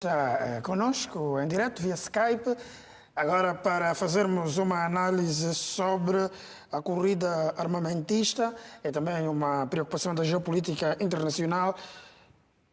Está conosco em direto via Skype, agora para fazermos uma análise sobre a corrida armamentista e também uma preocupação da geopolítica internacional.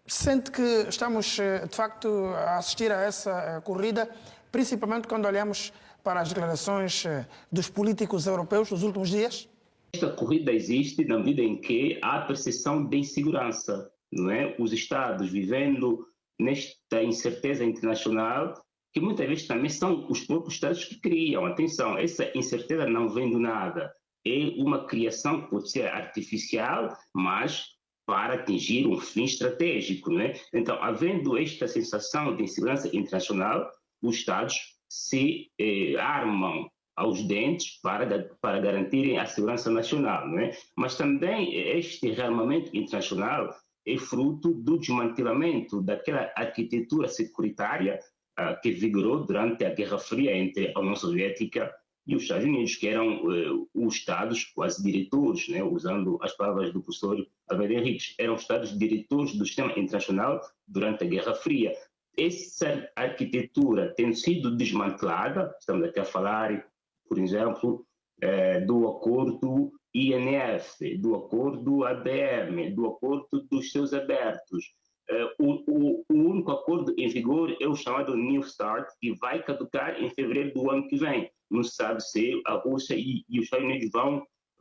Sente que estamos, de facto, a assistir a essa corrida, principalmente quando olhamos para as declarações dos políticos europeus nos últimos dias? Esta corrida existe na medida em que há percepção de insegurança, não é? Os Estados vivendo nesta incerteza internacional, que muitas vezes também são os próprios Estados que criam. Atenção, essa incerteza não vem do nada. É uma criação que pode ser artificial, mas para atingir um fim estratégico, não é? Então, havendo esta sensação de insegurança internacional, os Estados se armam aos dentes para garantirem a segurança nacional, não é? Mas também este rearmamento internacional é fruto do desmantelamento daquela arquitetura securitária que vigorou durante a Guerra Fria entre a União Soviética e os Estados Unidos, que eram os Estados quase diretores, né? Usando as palavras do professor Almeida Henriques, eram os Estados diretores do sistema internacional durante a Guerra Fria. Essa arquitetura tendo sido desmantelada, estamos aqui a falar, por exemplo, do acordo INF, do acordo ABM, do acordo dos seus abertos. O único acordo em vigor é o chamado New START, que vai caducar em fevereiro do ano que vem. Não se sabe se a Rússia e os Estados Unidos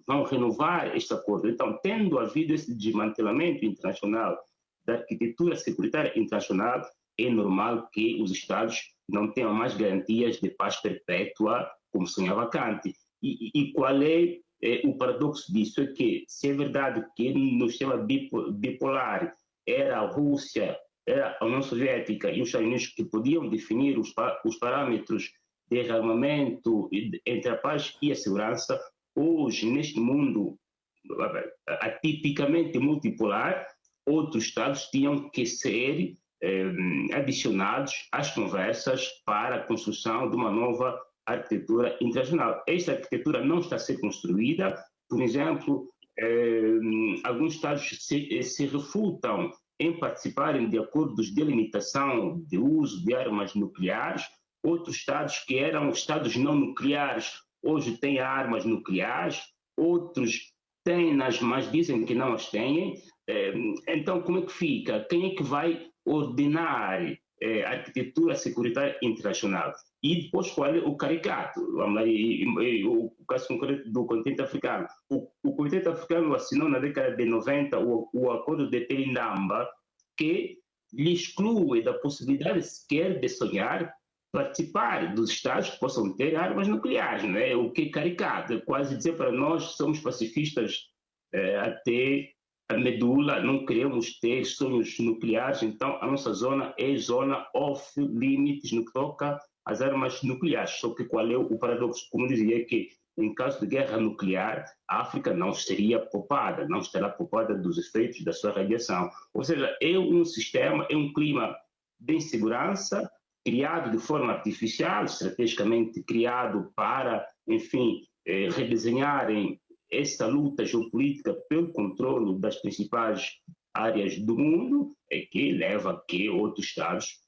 vão renovar este acordo. Então, tendo havido esse desmantelamento internacional da arquitetura securitária internacional, é normal que os Estados não tenham mais garantias de paz perpétua, como sonhava Kant. E qual é o paradoxo disso? É que, se é verdade que no sistema bipolar era a Rússia, era a União Soviética e os Estados Unidos que podiam definir os parâmetros de rearmamento entre a paz e a segurança, hoje, neste mundo atipicamente multipolar, outros Estados tinham que ser adicionados às conversas para a construção de uma nova arquitetura internacional. Esta arquitetura não está a ser construída. Por exemplo, alguns Estados se refutam em participarem de acordos de limitação de uso de armas nucleares. Outros Estados que eram Estados não nucleares hoje têm armas nucleares. Outros têm, mas dizem que não as têm. Então, como é que fica? Quem é que vai ordenar a arquitetura securitária internacional? E depois qual é o caricato? Vamos lá, o caso concreto do continente africano. O continente africano assinou na década de 90 o acordo de Telindamba, que lhe exclui da possibilidade sequer de sonhar participar dos Estados que possam ter armas nucleares, não é? O que é caricato, é quase dizer para nós somos pacifistas até a medula, não queremos ter sonhos nucleares, então a nossa zona é zona off-limits no que toca às armas nucleares. Só que qual é o paradoxo? Como dizia, é que em caso de guerra nuclear, a África não seria poupada, não estará poupada dos efeitos da sua radiação. Ou seja, é um sistema, é um clima de insegurança criado de forma artificial, estrategicamente criado para, enfim, redesenharem essa luta geopolítica pelo controle das principais áreas do mundo, que leva a que outros Estados,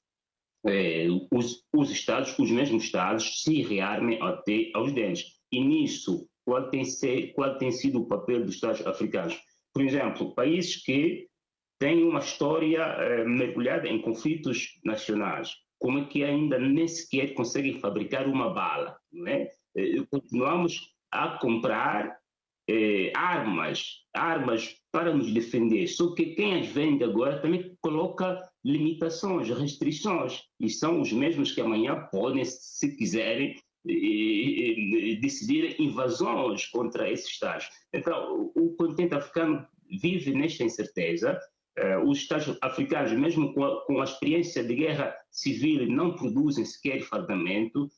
os mesmos Estados, se rearmem até aos dentes. E nisso, qual tem sido o papel dos Estados africanos? Por exemplo, países que têm uma história mergulhada em conflitos nacionais, como é que ainda nem sequer conseguem fabricar uma bala, não é? Continuamos a comprar armas para nos defender, só que quem as vende agora também coloca limitações, restrições, e são os mesmos que amanhã podem, se quiserem, decidir invasões contra esses Estados. Então, o continente africano vive nesta incerteza. Os Estados africanos, mesmo com a experiência de guerra civil, não produzem sequer fardamento,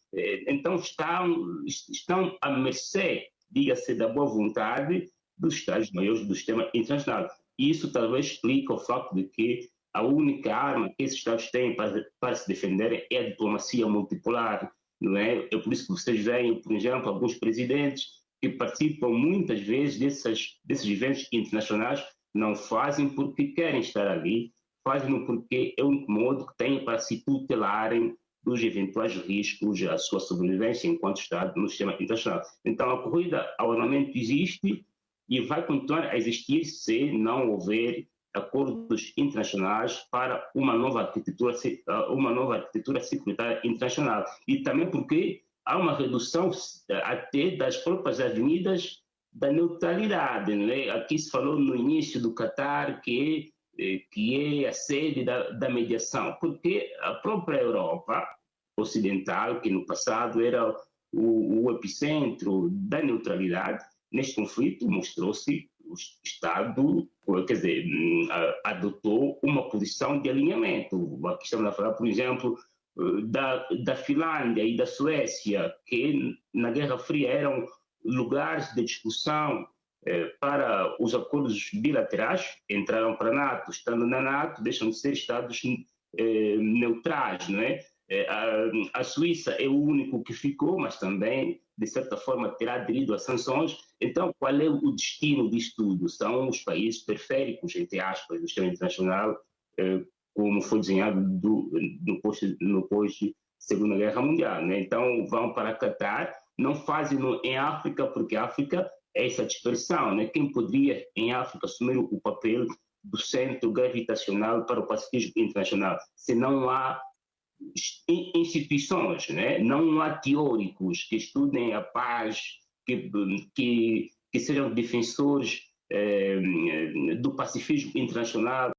então estão à mercê, diga-se, da boa vontade dos Estados maiores do sistema internacional. E isso talvez explique o facto de que a única arma que esses Estados têm para se defenderem é a diplomacia multipolar, não é? É por isso que vocês veem, por exemplo, alguns presidentes que participam muitas vezes desses eventos internacionais, não fazem porque querem estar ali, fazem porque é o único modo que têm para se tutelarem dos eventuais riscos à sua sobrevivência enquanto Estado no sistema internacional. Então, a corrida ao armamento existe e vai continuar a existir se não houver acordos internacionais para uma nova arquitetura securitária internacional. E também porque há uma redução até das próprias avenidas da neutralidade. Né? Aqui se falou no início do Catar que é a sede da mediação, porque a própria Europa ocidental, que no passado era o epicentro da neutralidade, neste conflito mostrou-se o Estado, quer dizer, adotou uma posição de alinhamento. Aqui estamos a falar, por exemplo, da Finlândia e da Suécia, que na Guerra Fria eram lugares de discussão para os acordos bilaterais, entraram para a NATO, estando na NATO, deixam de ser Estados neutrais, não é? A Suíça é o único que ficou, mas também, de certa forma, terá aderido às sanções. Então, qual é o destino disto tudo? São os países periféricos, entre aspas, do sistema internacional, como foi desenhado no pós-Segunda Guerra Mundial. Né? Então, vão para Catar, não fazem em África, porque a África é essa dispersão. Né? Quem poderia, em África, assumir o papel do centro gravitacional para o pacifismo internacional, se não há instituições, né? Não há teóricos que estudem a paz, que sejam defensores do pacifismo internacional.